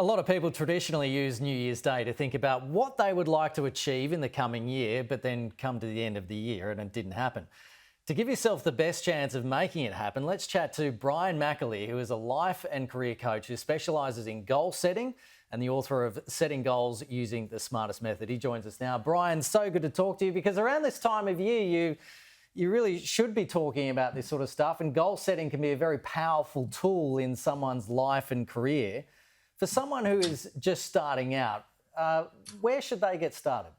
A lot of people traditionally use New Year's Day to think about what they would like to achieve in the coming year, but then come to the end of the year and it didn't happen. To give yourself the best chance of making it happen, let's chat to Brian McAleer, who is a life and career coach who specialises in goal setting and the author of Setting Goals Using the Smartest Method. He joins us now. Brian, so good to talk to you, because around this time of year, you really should be talking about this sort of stuff, and goal setting can be a very powerful tool in someone's life and career. For someone who is just starting out, where should they get started?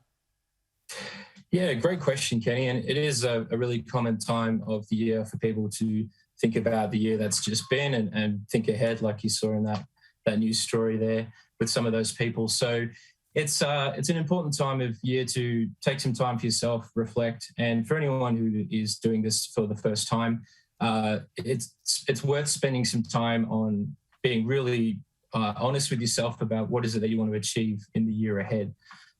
Yeah, great question, Kenny. And it is a really common time of the year for people to think about the year that's just been and think ahead, like you saw in that news story there with some of those people. So it's an important time of year to take some time for yourself, reflect. And for anyone who is doing this for the first time, it's worth spending some time on being really honest with yourself about what is it that you want to achieve in the year ahead,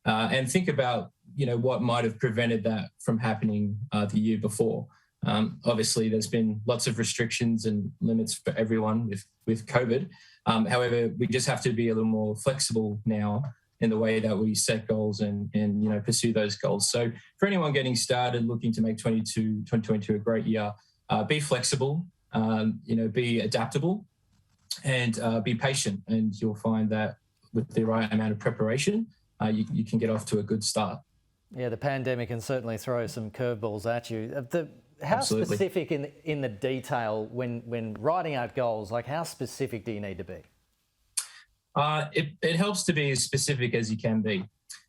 and think about what might have prevented that from happening the year before. Obviously, there's been lots of restrictions and limits for everyone with COVID. However, we just have to be a little more flexible now in the way that we set goals and pursue those goals. So for anyone getting started, looking to make 2022 a great year, be flexible, be adaptable, and be patient, and you'll find that with the right amount of preparation, you can get off to a good start. Yeah, the pandemic can certainly throw some curveballs at you. How Absolutely. specific in the detail when writing out goals, like how specific do you need to be? It helps to be as specific as you can be.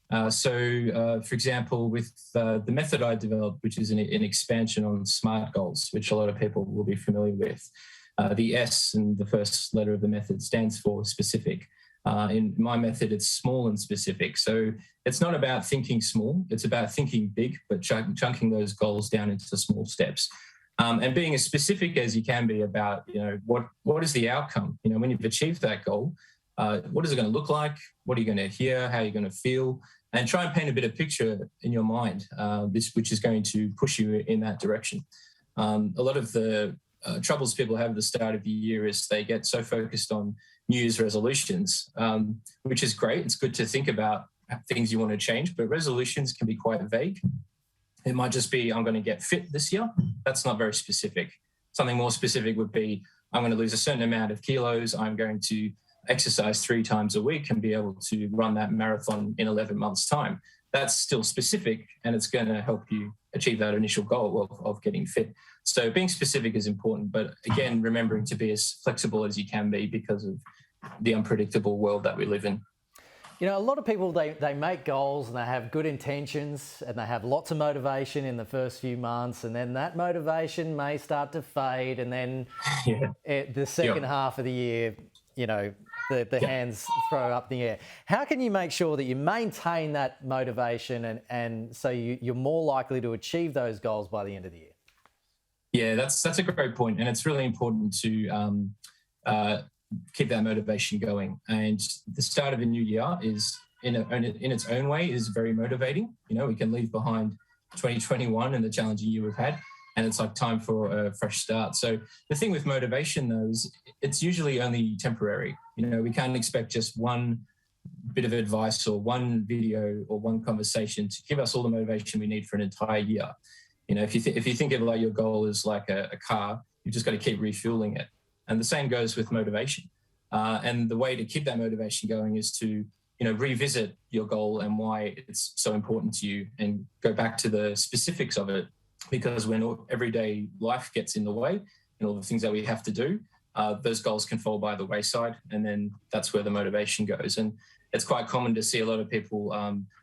For example, with the method I developed, which is an expansion on SMART goals, which a lot of people will be familiar with. The S in the first letter of the method stands for specific. In my method, it's small and specific. So it's not about thinking small, it's about thinking big, but chunking those goals down into small steps. And being as specific as you can be about, what is the outcome? When you've achieved that goal, what is it going to look like? What are you going to hear? How are you going to feel? And try and paint a bit of picture in your mind, which is going to push you in that direction. A lot of the troubles people have at the start of the year is they get so focused on New Year's resolutions, which is great. It's good to think about things you want to change, but resolutions can be quite vague. It might just be, I'm going to get fit this year. That's not very specific. Something more specific would be, I'm going to lose a certain amount of kilos. I'm going to exercise 3 times a week and be able to run that marathon in 11 months' time. That's still specific, and it's going to help you achieve that initial goal of getting fit. So being specific is important, but again, remembering to be as flexible as you can be because of the unpredictable world that we live in. A lot of people, they make goals and they have good intentions and they have lots of motivation in the first few months, and then that motivation may start to fade, and then the second half of the year, the hands throw up in the air. How can you make sure that you maintain that motivation and so you're more likely to achieve those goals by the end of the year? Yeah, that's a great point, and it's really important to keep that motivation going. And the start of a new year is, in its own way, is very motivating. We can leave behind 2021 and the challenging year we've had, and it's like time for a fresh start. So the thing with motivation, though, is it's usually only temporary. We can't expect just one bit of advice or one video or one conversation to give us all the motivation we need for an entire year. If you think of like your goal is like a car, you've just got to keep refueling it. And the same goes with motivation. And the way to keep that motivation going is to revisit your goal and why it's so important to you, and go back to the specifics of it. Because when everyday life gets in the way and all the things that we have to do, those goals can fall by the wayside, and then that's where the motivation goes. And it's quite common to see a lot of people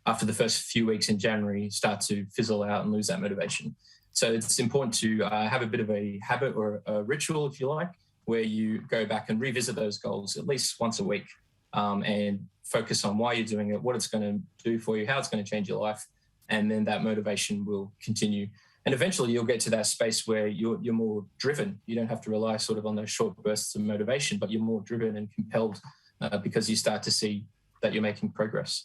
after the first few weeks in January start to fizzle out and lose that motivation. So it's important to have a bit of a habit or a ritual, if you like, where you go back and revisit those goals at least once a week, and focus on why you're doing it, what it's going to do for you, how it's going to change your life, and then that motivation will continue. And eventually you'll get to that space where you're more driven. You don't have to rely sort of on those short bursts of motivation, but you're more driven and compelled because you start to see that you're making progress.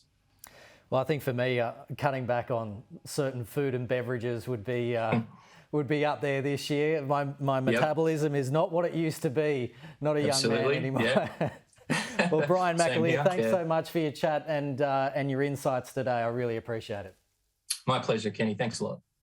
Well, I think for me, cutting back on certain food and beverages would be up there this year. My metabolism is not what it used to be. Not a young man anymore. Well, Brian Same McAleer, here. thanks Yeah. so much for your chat and your insights today. I really appreciate it. My pleasure, Kenny. Thanks a lot.